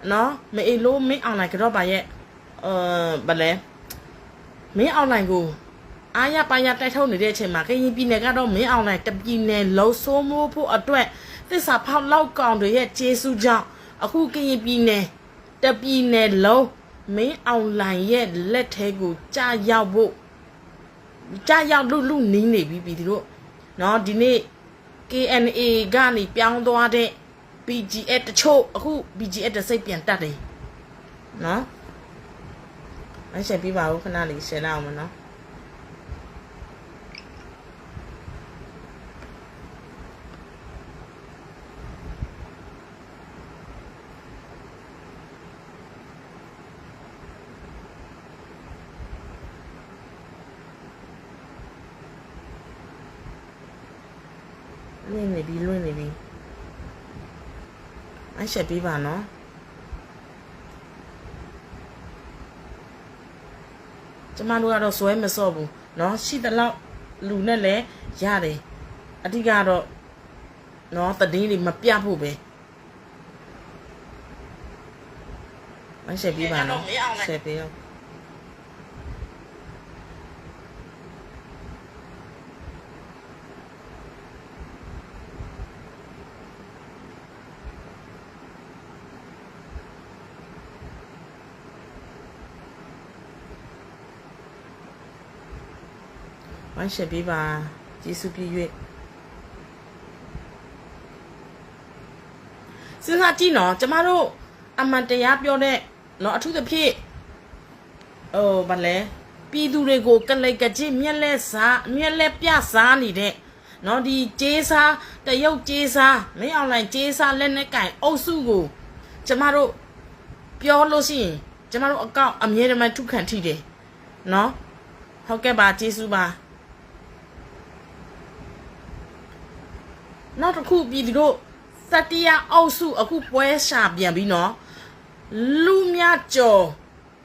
nó mấy lô mấy ao này cái đó bà vậy bà lẽ mấy ao này của ai ya bà ya tay thâu này đây chỉ mà cái pin này cái đó mấy ao này tập pin này lâu số mua phụ ở tuổi thế sao phao lâu còn rồi hết chế su chọn ở khu cái pin này tập pin này lâu mấy ao này hết lết thế của cha giao bộ cha giao lúc lúc nín này bị thì đó nó đi nè KNA ကနေပြောင်းသွားတဲ့ BGS တချို့အခု BGS တစိတ်ပြန်တက်တယ်နော်အဲ့ဆက်ပြပါဦးခဏလေးရှယ်လိုက်အောင်မနော်လွင့်နေပြီအဲ့ဆက်ပြပါနော်ကျမတို့ကတော့စွဲမစော့ဘူးเนาะရှိတဲ့လောက်လူနဲ့လည်းရတယ်အဓိကတော့เนาะတည်င်းတွေမပြတ်ဖို့ပဲအဲ့ဆက်ပြပါနော်ဆက်ပြရောဝိုင်းရှက်ပေးပါကျေးဇူးပြု၍စဉ်းစားကြည့်နော်ကျမတို့အမှန်တရားပြောတဲ့နော်အထူးသဖြင့်ဗာလဲပြည်သူတွေကိုကလိတ်ကကြည့်မျက်လက်ပြစားနေတဲ့နော်ဒီကျေးစားတရုတ်ကျေးစားမင်းအောင်လိုင်းကျေးစားလက်နဲ့ကင်အုပ်စုကိုကျမတို့ပြောလို့ရှိရင်ကျမတို့အကောင့်အမြဲတမ်းထုခံထိတယ်နော်ဟုတ်ကဲ့ပါကျေးဇူးပါနောက်တစ်ခုပြည်သူတို့စတိယအုပ်စုအခုပွဲရှာပြန်ပြီးနော်လူများကျော်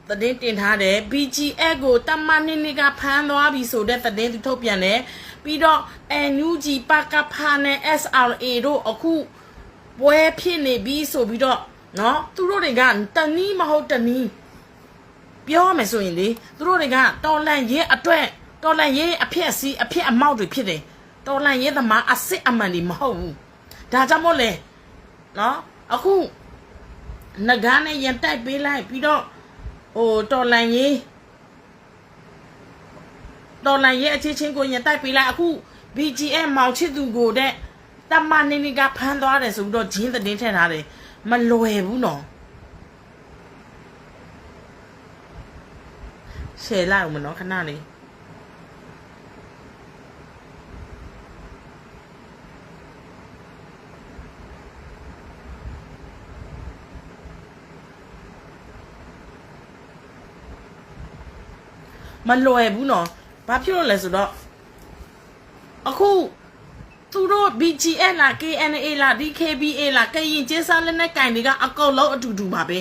သတင်းတင်ထားတယ် BGS ကိုတမနင်းနေကဖမ်းသွားပြီဆိုတဲ့သတင်းသူထုတ်ပြန်တယ်ပြီးတော့ NUG ပကဖာနဲ့ SRA တို့အခုပွဲဖြစ်နေပြီဆိုပြီးတော့နော်သူတို့တွေကတနည်းမဟုတ်တနည်းပြောမယ်ဆိုရင်လေသူတို့တွေကတော်လန့်ရေးအတွက်တော်လန့်ရေးအဖြစ်အစီအဖြစ်အမောက်တွေဖြစ်တယ်တော်လန့်ရေးသမားအစစ်အမှန်တွေမဟုတ်ဘူးဒါကြောင့်မို့လေနော်အခုငကားနဲ့ရန်တိုက်ပေးလိုက်ပြီးတော့တော်လန့်ရေးအချင်းချင်းကိုရန်တိုက်ပေးလိုက်အခု BGS မောင်ချစ်သူကိုတဲ့တမနင်းနေကဖမ်းသွားတယ်ဆိုပြီးတော့ဂျင်းသတင်းထည့်ထားတယ်မလွယ်ဘူးနော်ရှယ်လိုက်အောင်မနော်ခဏလေးမလွယ်ဘူးနော်ဘာဖြစ်လို့လဲဆိုတော့အခုသူတို့ BGS လား KNA လား DKBA လားကရင်ကျေးစားလက်နဲ့ကင်တွေကအကောက်လုံးအတူတူပါပဲ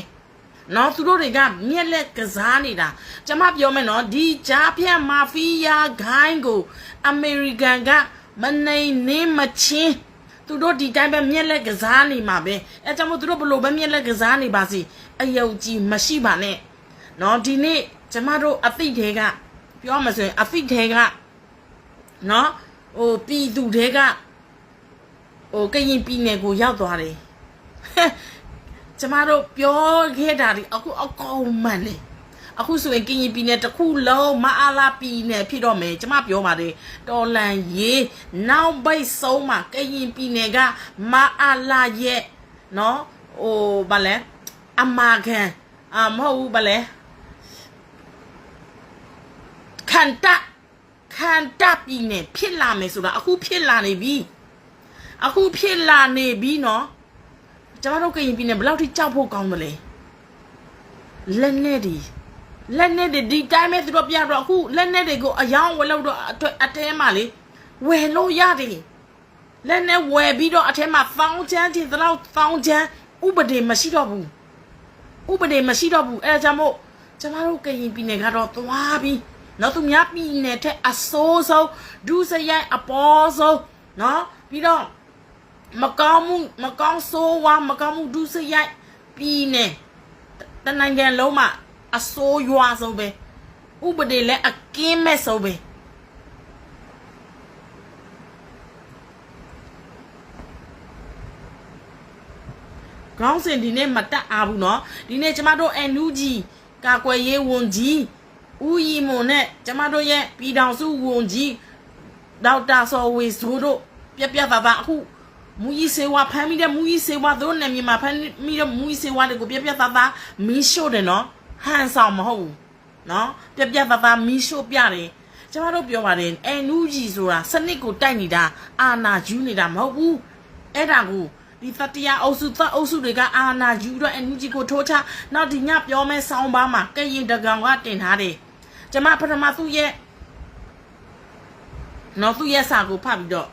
နော်သူတို့တွေကမျက်လက်ကစားနေတာကျွန်မပြောမယ်နော်ဒီဂျာဖြတ်မာဖီးယားဂိုင်းကိုအမေရိကန်ကမနိုင်နေမချင်းသူတို့ဒီတိုင်းပဲမျက်လက်ကစားနေမှာပဲအဲကြောင့်မို့သူတို့ဘလို့ပဲမျက်လက်ကစားနေပါစီအယုံကြည်မရှိပါနဲ့နော်ဒီနေ့ကျမတို့အသိတွေကပြောမှဆိုရင်အသိတွေကနော်ပြည်သူတွေကကရင်ပြည်နယ်ကိုရောက်သွားတယ်ကျမတို့ပြောခဲ့တာဒီအခုအကောင်မှန်လေအခုဆိုရင်ကရင်ပြည်နယ်တစ်ခုလုံးမအားလာပြည်နယ်ဖြစ်တော့မယ်ကျမပြောပါတယ်တော်လန်ရေးနောက်ပိတ်ဆုံးမှာကရင်ပြည်နယ်ကမအားလာရဲ့နော်ဗာလဲအမာခံမဟုတ်ဘူးဗာလဲခန္တပြည်နယ်ဖြစ်လာမယ်ဆိုတာအခုဖြစ်လာနေပြီနော်ကျမတို့ကရင်ပြည်နယ်ဘယ်လောက်ထိကြောက်ဖို့ကောင်းမလဲလက်နဲ့ဒီတိုင်းမဲ့သူတို့ပြတော့အခုလက်နဲ့တွေကိုအယောင်ဝယ်လို့တော့အထဲမှာလေဝယ်လို့ရတယ်လက်နဲ့ဝယ်ပြီးတော့အထဲမှာဖောင်းချမ်းတင်တော့ဖောင်းချမ်းဥပဒေမရှိတော့ဘူးအဲဒါကြောင့်မို့ကျမတို့ကရင်ပြည်နယ်ကတော့သွားပြီးနော်သူများပြည်နယ်ထက်အဆိုးဆုံးဒုစရိုက်အပေါ်ဆုံးနော်ပြီးတော့မကောင်းဆိုးဝါမကောင်းမှုဒုစရိုက် ပြည်နယ်တနိုင်ငံလုံးမှာအစိုးရွာဆုံးပဲဥပဒေလည်းအကင်းမဲ့ဆုံးပဲခေါင်းစဉ်ဒီနေ့မတက်အားဘူးเนาะဒီနေ့ကျမတို့ NUG ကာကွယ်ရေးဝန်ကြီးဦးရီမွန်နဲ့ကျမတို့ရဲ့ပြည်ထောင်စုဝန်ကြီးဒေါက်တာစောဝေဆိုတို့ပြပြပါပါအခုမူကြီးစေဝါဖမ်းမိတဲ့မူကြီးစေဝါတို့နဲ့မြန်မာဖမ်းမိတဲ့မူကြီးစေဝါတွေကိုပြပြပါပါမီးရှို့တယ်เนาะဟန်ဆောင်မဟုတ်ဘူးเนาะပြပြပါပါမီးရှို့ပြတယ်ကျမတို့ပြောပါတယ် NUG ဆိုတာစနစ်ကိုတိုက်နေတာအာဏာယူနေတာမဟုတ်ဘူးအဲ့ဒါကိုဒီတတိယအုပ်စုသက်အုပ်စုတွေကအာဏာယူတော့ NUG ကိုထိုးချနောက်ဒီညပြောမဲဆောင်းပါးမှာကရင်တကောင်ကတင်ထားတယ်ကျမပထမသူ့ရဲ့နောက်သူ့ရဲ့စာကိုဖတ်ပြီးတော့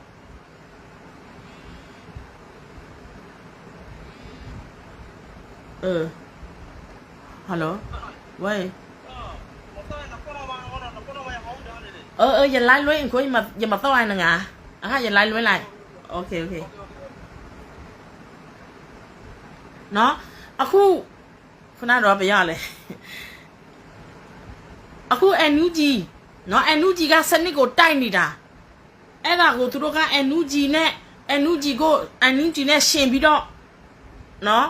ဟယ်လို喂อย่าไล่ลุยคุยมาอย่ามาต้อยนะงะอย่าไล่ลุยไล่โอเคเนาะအခုခဏတော့ပြရလဲအခု NUG เนาะ NUG ကစနစ်ကိုတိုက်နေတာအဲ့ဒါကိုသူတို့က NUG နဲ့ NUG နဲ့ရှင်ပြီးတော့เนาะ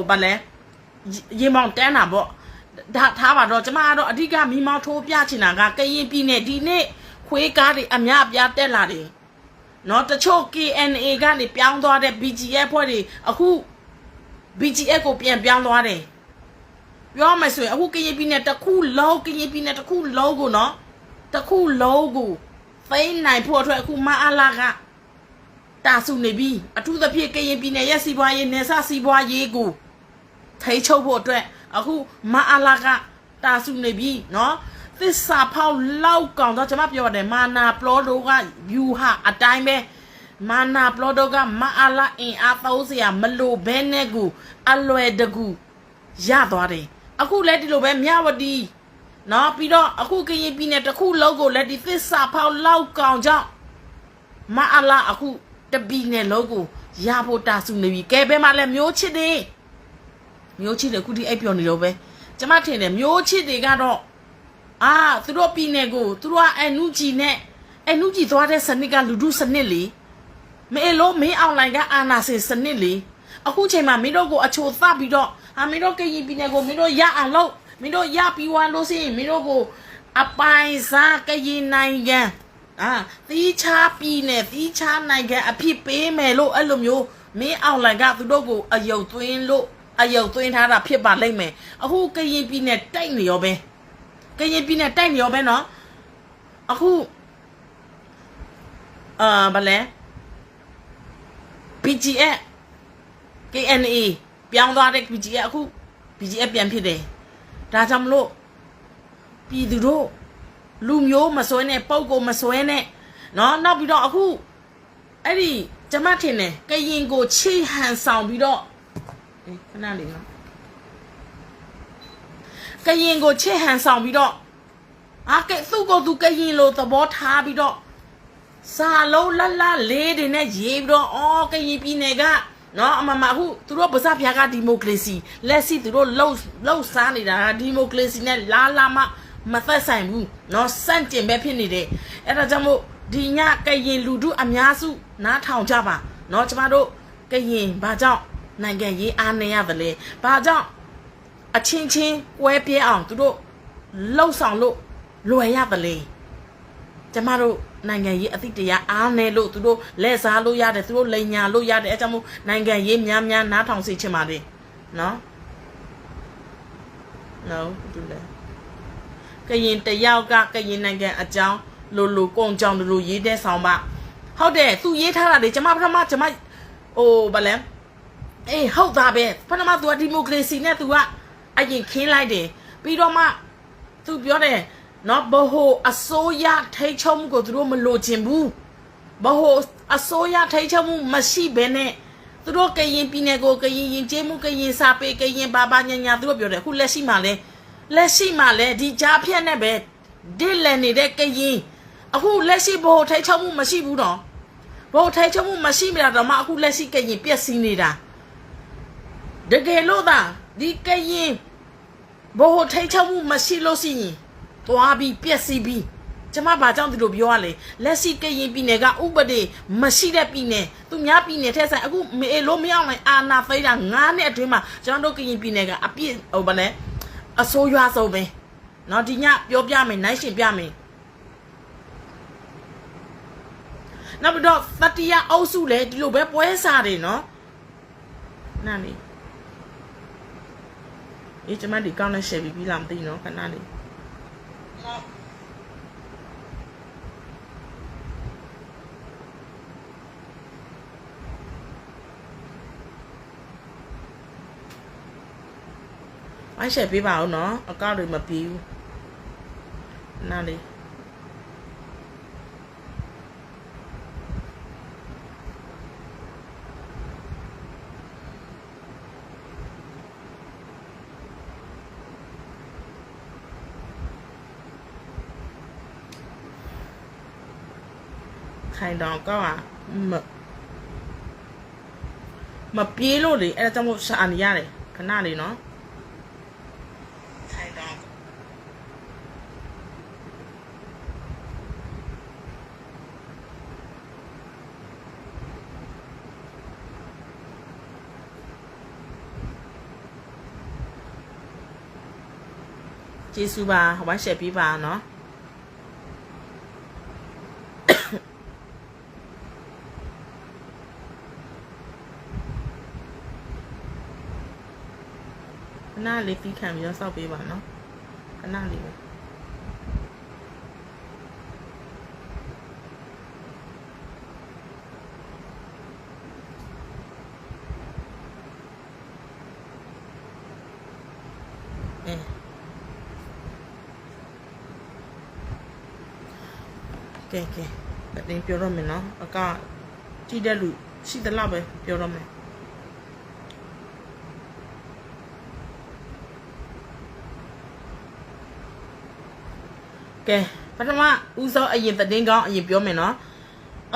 ဘာလဲရေမောင်တန်းတာပေါ့ဒါထားပါတော့ကျမကတော့အဓိကမိမောင်ထိုးပြချင်တာကကရင်ပြည်နယ်ဒီနေ့ခွေးကားတွေအများအပြားတက်လာတယ်နော်တချို့ KNA ကနေပြောင်းသွားတဲ့ BGF ဖွဲ့တွေအခု BGF ကိုပြန်ပြောင်းသွားတယ်ပြောမယ်ဆိုရင်အခုကရင်ပြည်နယ်တစ်ခုလုံးကိုနော်တစ်ခုလုံးကိုဖိနိုင်ဖို့အတွက်အခုမအားလာကတာစုနေပြီအထူးသဖြင့်ကရင်ပြည်နယ်ရဲ့စီးပွားရေးနယ်စပ်စီးပွားရေးကိုထိချုပ်ဖို့အတွက်အခုမအားလာကတာစုနေပြီနော်သစ္စာဖောက်လောက်ကောင်တော့ကျွန်မပြောတယ်မာနာပလောဒိုကယူဟာအတိုင်းပဲမာနာပလောဒိုကမအားလာအင်အား30မလို့ဘဲနဲ့ကူအလွယ်တကူရသွားတယ်အခုလည်းဒီလိုပဲမြဝတီနော်ပြီးတော့အခုကရင်ပြည်နယ်တစ်ခုလုံးကိုလည်းဒီသစ္စာဖောက်လောက်ကောင်ကြောင့်မအားလာအခုတပီနယ်လုံးကိုရဖို့တာစုနေပြီကဲဘဲမှာလည်းမျိုးချစ်တယ်အခုဒီအိပ်ပျော်နေတော့ပဲကျမထင်တယ်မျိုးချစ်တွေကတော့သူတို့ပြည်နယ်ကိုသူတို့က NUG နဲ့ NUG သွားတဲ့စနစ်ကလူထုစနစ်လေမင်းလို့မင်းအွန်လိုင်းကအာနာစင်စနစ်လေအခုချိန်မှာမင်းတို့ကိုအချိုသတ်ပြီးတော့မင်းတို့ကရင်ပြည်နယ်ကိုမင်းတို့ရအောင်လုပ်မင်းတို့ရပြီးွားလို့ရှိရင်မင်းတို့ကိုအပိုင်စားကရင်နိုင်ငံသီးခြားပြည်နယ်သီးခြားနိုင်ငံအဖြစ်ပေးမယ်လို့အဲ့လိုမျိုးမင်းအွန်လိုင်းကသူတို့ကိုအယုတ်သွင်းထားတာဖြစ်ပါလိမ့်မယ်အခုကရင်ပြည်နယ်တိုက်နေရောပဲနော်အခုဘာလဲ BGF KNA ပြောင်းသွားတဲ့ BGF အခု BGF ပြန်ဖြစ်တယ်ဒါကြောင့်မလို့ပြည်သူတို့လူမျိုးမစွဲနဲ့ပုံကိုမစွဲနဲ့နော်နောက်ပြီးတော့အခုအဲ့ဒီကျမထင်တယ်ကရင်ကိုချေဟန်ဆောင်ပြီးတော့ခဏလေးနော်ကရင်ကိုချေဟန်ဆောင်ပြီးတော့သူ့ကိုသူကရင်လိုသဘောထားပြီးတော့စာလုံးလလေးတွေနဲ့ရေးပြီးတော့ကရင်ပြည်နယ်ကနော်အမအခုသူတို့ဗဇဖျားကဒီမိုကရေစီလက်ရှိသူတို့လှုပ်စားနေတာဒီမိုကရေစီနဲ့လာမသက်ဆိုင်ဘူးနော်စန့်ကျင်ပဲဖြစ်နေတယ်အဲ့ဒါကြောင့်မို့ဒီညကရင်လူထုအများစုနားထောင်ကြပါနော်ကျမတို့ကရင်ဘာကြောင့်နိုင်ငံရေးအားနေရတယ်လေဘာကြောင့်အချင်းချင်းကွဲပြဲအောင်သူတို့လှုပ်ဆောင်လို့လွယ်ရတယ်လေကျမတို့နိုင်ငံရေးအသည့်တရားအားနေလို့သူတို့လက်စားလို့ရတယ်သူတို့လိန်ညာလို့ရတယ်အဲကြောင့်မို့နိုင်ငံရေးများနားထောင်စေချင်ပါတယ်နော်တူလေကရင်တယောက်ကကရင်နိုင်ငံအကြောင်းလိုကုန်းကြောင်လိုရေးတဲ့ဆောင်ပါဟုတ်တယ်သူရေးထားတာလေကျမပထမဘာလဲဟုတ်တာပဲပထမသူကဒီမိုကရေစီနဲ့သူကအရင်ခင်းလိုက်တယ်ပြီးတော့မှသူပြောတယ်နော်ဘဟိုအစိုးရထိတ်ချုံကိုသူတို့မလိုချင်ဘူးဘဟိုအစိုးရထိတ်ချုံမရှိဘဲနဲ့သူတို့ကရင်ပြည်နယ်ကိုကရင်ရင်ကျေးမှုကရင်စာပေကရင်ဘာညာသူတို့ပြောတယ်အခုလက်ရှိမှာလဲဒီကြားဖြတ်နဲ့ပဲဒစ်လန်နေတဲ့ကရင်အခုလက်ရှိဘဟိုထိတ်ချုံမရှိဘူးတော့ဘဟိုထိတ်ချုံမရှိမိတာတော့မှအခုလက်ရှိကရင်ပြက်စီးနေတာ တကယ်လို့သာဒီကရင်ဘောထိတ်ချမှုမရှိလို့ရှိရင်သွားပြီးပြက်စီးပြီးကျမဘာကြောင့်ဒီလိုပြောရလဲလက်ရှိကရင်ပြည်နယ်ကဥပဒေမရှိတဲ့ပြည်နယ်သူများပြည်နယ်ထဲဆိုင်အခုမေလို့မရနိုင်အာနာဖိတ်တာ9နှစ်အတွင်းမှာကျွန်တော်တို့ကရင်ပြည်နယ်ကအပြည့်ဟိုဗလဲအဆိုးရွားဆုံးပဲเนาะဒီညပြောပြမယ်နိုင်ရှင်ပြမယ်နောက်ပြီးတော့တတိယအုပ်စုလည်းဒီလိုပဲပွဲစားတယ်เนาะနားနေအေးကျမဒီကောင်းနဲ့ share ပြီးလားမသိเนาะခဏလေးไอ้เฉยပေးပါဦးเนาะအကောင့်တွေမပြေဘူးနားလေးခိုင်တောင်ကောက်อ่ะမပြေလို့လေအဲ့ဒါကြောင့်မို့ရှာနေရတယ်ခဏလေးเนาะကျေးဇူးပါဟိုဘက် share ပေးပါเนาะခဏလေးပြီးခံပြီးတော့စောက်ပေးပါเนาะခဏလေးပဲကဲအတင်းပြောတော့မယ်နော်အကကြည့်တဲ့လူရှိသလောက်ပဲပြောတော့မယ်ကဲပထမဦးစောအရင်သတင်းကောင်းအရင်ပြောမယ်နော်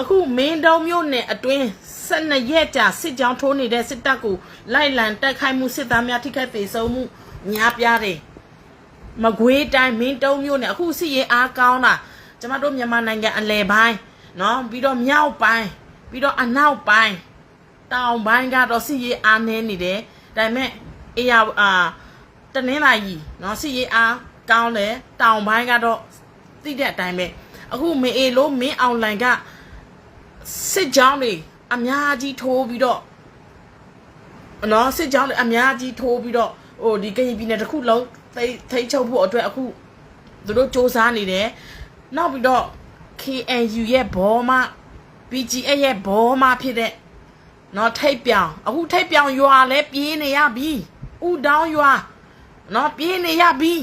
အခုမင်းတုံးမြို့နယ်အတွင်း12ရက်ကြာစစ်ကြောင်းထိုးနေတဲ့စစ်တပ်ကိုလိုက်လံတိုက်ခိုက်မှုစစ်သားများထိခိုက်ပေဆုံးမှုများပြားတယ်မကွေးတိုင်းမင်းတုံးမြို့နယ်အခုစစ်ရေးအားကောင်းတာကျမတို့မြန်မာနိုင်ငံအလဲပိုင်းเนาะပြီးတော့မြောက်ပိုင်းပြီးတော့အနောက်ပိုင်းတောင်ပိုင်းကတော့စစ်ရေးအားနည်းနေတယ်ဒါပေမဲ့တနင်္လာရီเนาะစစ်ရေးအားကောင်းတယ်တောင်ပိုင်းကတော့သိတဲ့အတိုင်းပဲအခုမင်းလို့မင်းအောင်လိုင်ကစစ်ကြောင်းတွေအများကြီးထိုးပြီးတော့เนาะစစ်ကြောင်းတွေအများကြီးထိုးပြီးတော့ဟိုဒီကရင်ပြည်နယ်တစ်ခုလုံးထိတ်ချုပ်ဖို့အတွက်အခုသူတို့စ조사နေတယ်နောက်ပြီးတော့ KNU ရဲ့ဘောမ BGF ရဲ့ဘောမဖြစ်တဲ့เนาะထိတ်ပြောင်အခုထိတ်ပြောင်ရွာလဲပြေးနေရပြီဥတောင်းရွာเนาะပြေးနေရပြီ